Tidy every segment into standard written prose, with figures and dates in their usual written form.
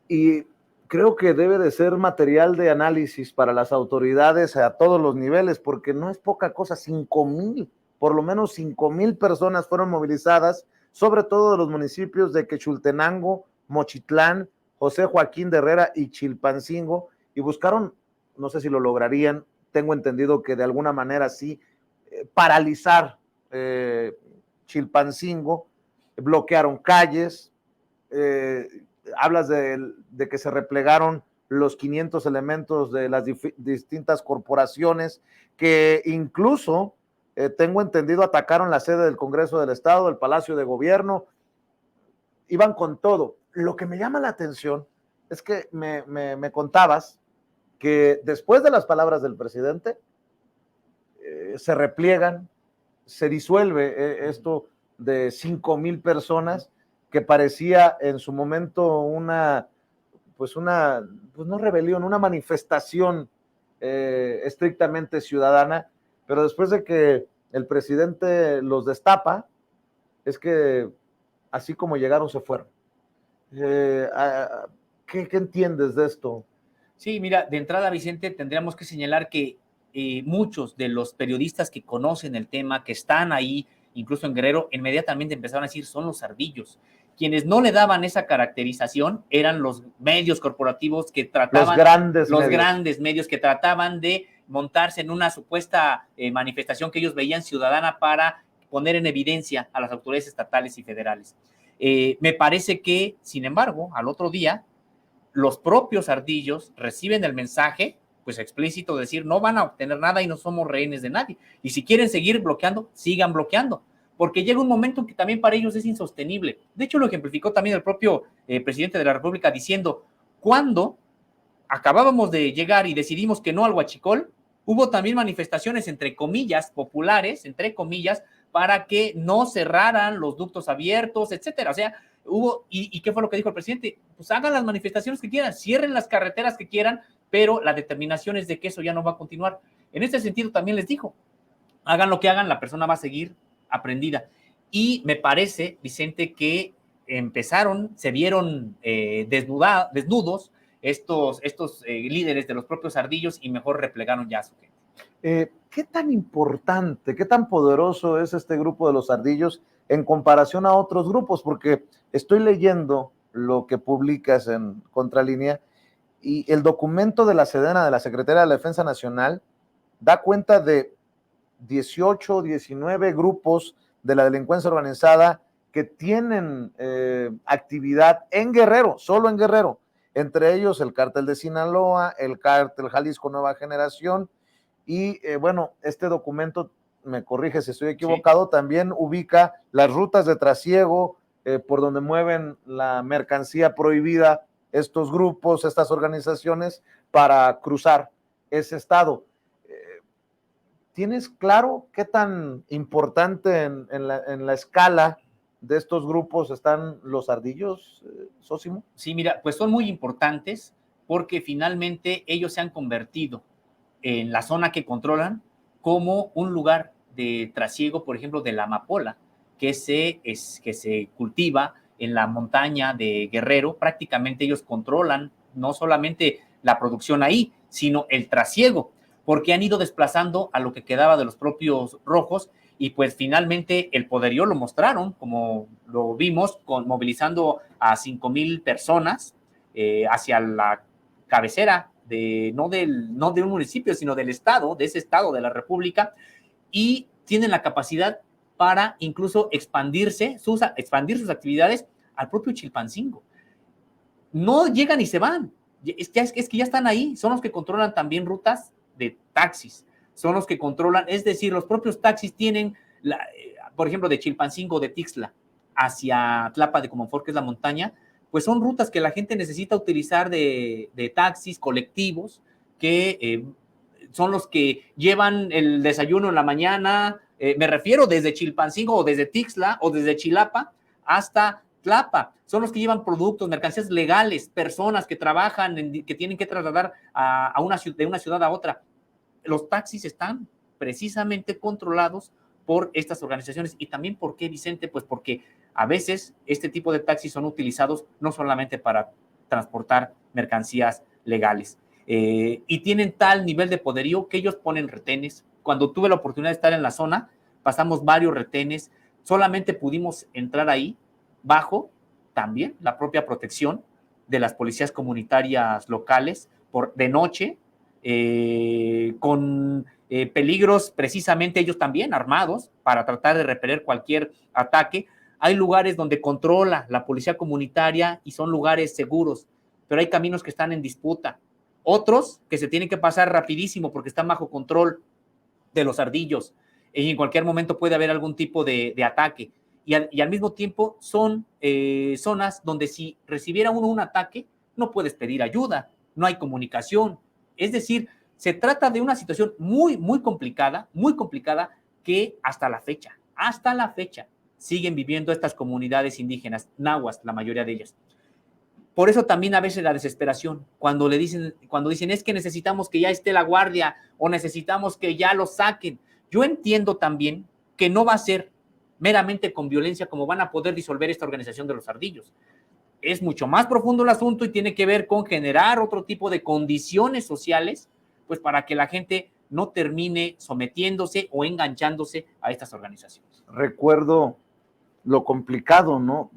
y creo que debe de ser material de análisis para las autoridades a todos los niveles, porque no es poca cosa, 5,000, por lo menos 5,000 personas fueron movilizadas, sobre todo de los municipios de Quechultenango, Mochitlán, José Joaquín de Herrera y Chilpancingo, y buscaron, no sé si lo lograrían, tengo entendido que de alguna manera sí, paralizar Chilpancingo, bloquearon calles, hablas de que se replegaron los 500 elementos de las distintas corporaciones que incluso, tengo entendido, atacaron la sede del Congreso del Estado, el Palacio de Gobierno, iban con todo. Lo que me llama la atención es que me contabas que después de las palabras del presidente, se repliegan, se disuelve esto de 5,000 personas que parecía en su momento pues no rebelión, una manifestación estrictamente ciudadana, pero después de que el presidente los destapa, es que así como llegaron se fueron. ¿Qué entiendes de esto? Sí, mira, de entrada, Vicente, tendríamos que señalar que muchos de los periodistas que conocen el tema, que están ahí, incluso en Guerrero, inmediatamente empezaron a decir, son los ardillos. Quienes no le daban esa caracterización eran los medios corporativos que trataban, los grandes medios que trataban de montarse en una supuesta manifestación que ellos veían ciudadana para poner en evidencia a las autoridades estatales y federales. Me parece que, sin embargo, al otro día, los propios ardillos reciben el mensaje, pues explícito, de decir, no van a obtener nada y no somos rehenes de nadie. Y si quieren seguir bloqueando, sigan bloqueando, porque llega un momento que también para ellos es insostenible. De hecho, lo ejemplificó también el propio presidente de la República diciendo, cuando acabábamos de llegar y decidimos que no al huachicol, hubo también manifestaciones, entre comillas, populares, entre comillas, para que no cerraran los ductos abiertos, etcétera. O sea, hubo, ¿y qué fue lo que dijo el presidente? Pues hagan las manifestaciones que quieran, cierren las carreteras que quieran, pero la determinación es de que eso ya no va a continuar. En este sentido también les dijo, hagan lo que hagan, la persona va a seguir aprendida. Y me parece, Vicente, que se vieron desnudos estos líderes de los propios ardillos y mejor replegaron ya a su gente. ¿Qué tan importante, qué tan poderoso es este grupo de los ardillos en comparación a otros grupos? Porque estoy leyendo lo que publicas en Contralínea y el documento de la Sedena, de la Secretaría de la Defensa Nacional, da cuenta de 18, 19 grupos de la delincuencia organizada que tienen actividad en Guerrero, solo en Guerrero, entre ellos el Cártel de Sinaloa, el Cártel Jalisco Nueva Generación, y bueno, este documento, me corrige si estoy equivocado, sí, también ubica las rutas de trasiego por donde mueven la mercancía prohibida estos grupos, estas organizaciones, para cruzar ese estado. ¿Tienes claro qué tan importante en la escala de estos grupos están los ardillos, Sósimo? Sí, mira, pues son muy importantes porque finalmente ellos se han convertido en la zona que controlan como un lugar de trasiego, por ejemplo, de la amapola, que se cultiva en la montaña de Guerrero. Prácticamente ellos controlan no solamente la producción ahí, sino el trasiego, porque han ido desplazando a lo que quedaba de los propios rojos y pues finalmente el poderío lo mostraron, como lo vimos, movilizando a 5,000 personas hacia la cabecera no de un municipio, sino del estado, de ese estado de la República, y tienen la capacidad para incluso expandir sus actividades al propio Chilpancingo. No llegan y se van, es que ya están ahí, son los que controlan también rutas de taxis, son los que controlan, es decir, los propios taxis tienen, por ejemplo, de Chilpancingo, de Tixla, hacia Tlapa de Comonfort, que es la montaña, pues son rutas que la gente necesita utilizar de taxis colectivos, que son los que llevan el desayuno en la mañana, me refiero desde Chilpancingo o desde Tixla o desde Chilapa hasta Tlapa, son los que llevan productos, mercancías legales, personas que trabajan, que tienen que trasladar de una ciudad a otra. Los taxis están precisamente controlados por estas organizaciones. ¿Y también por qué, Vicente? Pues porque a veces este tipo de taxis son utilizados no solamente para transportar mercancías legales. Y tienen tal nivel de poderío que ellos ponen retenes. Cuando tuve la oportunidad de estar en la zona, pasamos varios retenes, solamente pudimos entrar ahí bajo también la propia protección de las policías comunitarias locales de noche, con peligros precisamente ellos también armados para tratar de repeler cualquier ataque. Hay lugares donde controla la policía comunitaria y son lugares seguros, pero hay caminos que están en disputa, otros que se tienen que pasar rapidísimo porque están bajo control de los ardillos y en cualquier momento puede haber algún tipo de ataque. Y al mismo tiempo son zonas donde si recibiera uno un ataque, no puedes pedir ayuda, no hay comunicación. Es decir, se trata de una situación muy, muy complicada que hasta la fecha, siguen viviendo estas comunidades indígenas, nahuas, la mayoría de ellas. Por eso también a veces la desesperación, cuando dicen es que necesitamos que ya esté la guardia o necesitamos que ya lo saquen. Yo entiendo también que no va a ser meramente con violencia como van a poder disolver esta organización de los ardillos. Es mucho más profundo el asunto y tiene que ver con generar otro tipo de condiciones sociales, pues para que la gente no termine sometiéndose o enganchándose a estas organizaciones. Recuerdo lo complicado, ¿no?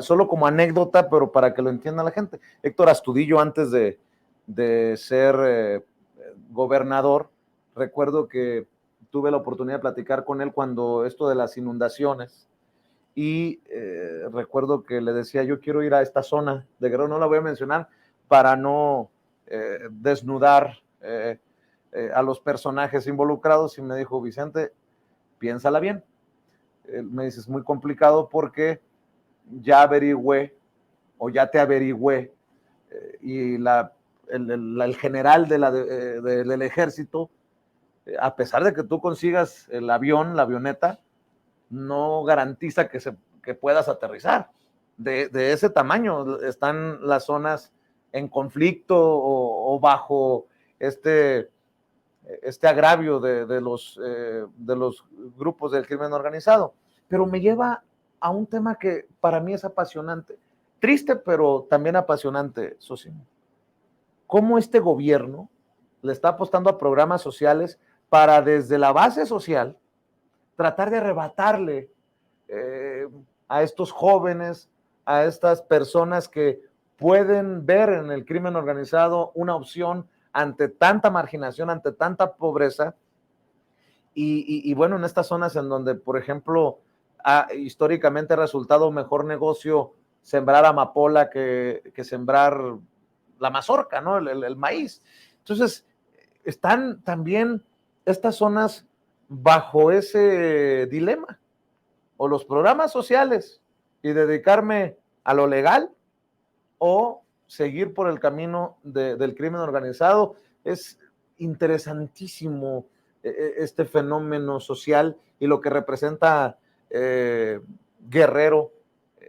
Solo como anécdota, pero para que lo entienda la gente. Héctor Astudillo, antes de ser gobernador, recuerdo que tuve la oportunidad de platicar con él cuando esto de las inundaciones, y recuerdo que le decía, yo quiero ir a esta zona de Guerrero, no la voy a mencionar para no desnudar a los personajes involucrados, y me dijo, Vicente, piénsala bien. Me dice, es muy complicado porque ya averigüé, o ya te averigüé, y el general del ejército, a pesar de que tú consigas el avión, la avioneta, no garantiza que puedas aterrizar. De ese tamaño están las zonas en conflicto o bajo este agravio de los grupos del crimen organizado. Pero me lleva a un tema que para mí es apasionante, triste, pero también apasionante, Sosimo. ¿Cómo este gobierno le está apostando a programas sociales para desde la base social tratar de arrebatarle a estos jóvenes, a estas personas que pueden ver en el crimen organizado una opción ante tanta marginación, ante tanta pobreza, y bueno, en estas zonas en donde, por ejemplo, históricamente ha resultado mejor negocio sembrar amapola que sembrar la mazorca, ¿no? El maíz. Entonces, están también estas zonas bajo ese dilema, o los programas sociales y dedicarme a lo legal, o seguir por el camino del crimen organizado. Es interesantísimo este fenómeno social y lo que representa Guerrero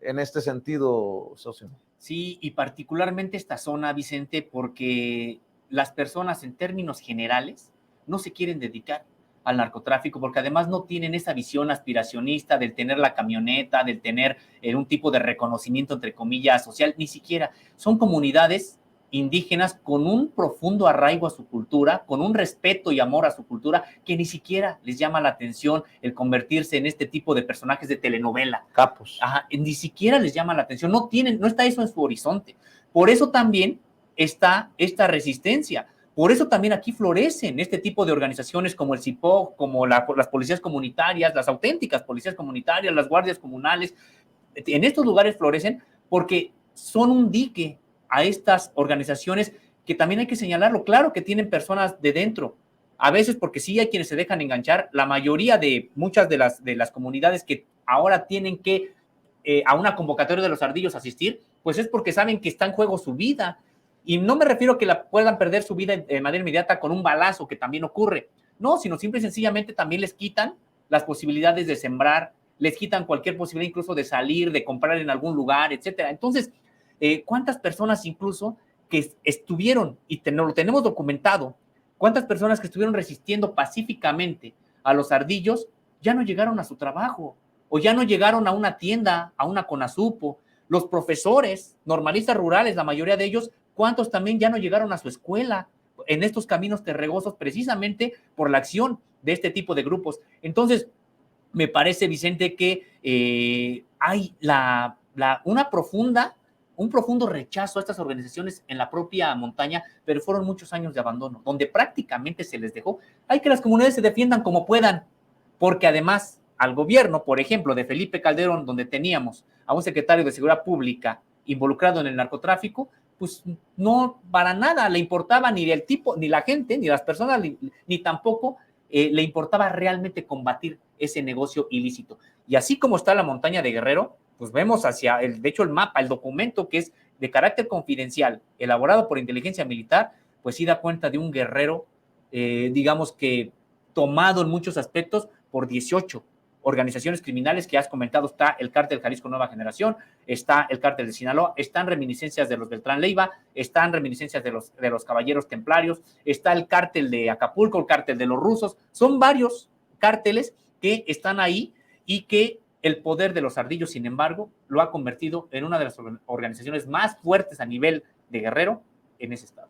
en este sentido, socio. Sí, y particularmente esta zona, Vicente, porque las personas en términos generales no se quieren dedicar al narcotráfico, porque además no tienen esa visión aspiracionista del tener la camioneta, del tener un tipo de reconocimiento, entre comillas, social, ni siquiera. Son comunidades indígenas con un profundo arraigo a su cultura, con un respeto y amor a su cultura, que ni siquiera les llama la atención el convertirse en este tipo de personajes de telenovela. Capos. Ajá, ni siquiera les llama la atención, no está eso en su horizonte. Por eso también está esta resistencia. Por eso también aquí florecen este tipo de organizaciones como el CIPOG, como las policías comunitarias, las auténticas policías comunitarias, las guardias comunales. En estos lugares florecen porque son un dique a estas organizaciones que también hay que señalarlo. Claro que tienen personas de dentro, a veces porque sí hay quienes se dejan enganchar. La mayoría de muchas de las comunidades que ahora tienen que a una convocatoria de los ardillos asistir, pues es porque saben que está en juego su vida. Y no me refiero a que puedan perder su vida de manera inmediata con un balazo, que también ocurre. No, sino simple y sencillamente también les quitan las posibilidades de sembrar, les quitan cualquier posibilidad incluso de salir, de comprar en algún lugar, etcétera. Entonces, ¿cuántas personas incluso que estuvieron, y lo tenemos documentado, cuántas personas que estuvieron resistiendo pacíficamente a los ardillos ya no llegaron a su trabajo, o ya no llegaron a una tienda, a una Conasupo, Los profesores normalistas rurales, la mayoría de ellos, ¿cuántos también ya no llegaron a su escuela en estos caminos terregosos precisamente por la acción de este tipo de grupos? Entonces, me parece, Vicente, que hay un profundo rechazo a estas organizaciones en la propia montaña, pero fueron muchos años de abandono, donde prácticamente se les dejó. Hay que las comunidades se defiendan como puedan, porque además al gobierno, por ejemplo, de Felipe Calderón, donde teníamos a un secretario de Seguridad Pública involucrado en el narcotráfico, pues no para nada le importaba ni el tipo, ni la gente, ni las personas, ni tampoco le importaba realmente combatir ese negocio ilícito. Y así como está la montaña de Guerrero, pues vemos de hecho el mapa, el documento que es de carácter confidencial, elaborado por inteligencia militar, pues sí da cuenta de un Guerrero, digamos que tomado en muchos aspectos por 18 organizaciones criminales que has comentado. Está el cártel Jalisco Nueva Generación, está el cártel de Sinaloa, están reminiscencias de los Beltrán Leiva, están reminiscencias de los Caballeros Templarios, está el cártel de Acapulco, el cártel de los rusos. Son varios cárteles que están ahí y que el poder de los Ardillos, sin embargo, lo ha convertido en una de las organizaciones más fuertes a nivel de Guerrero en ese estado.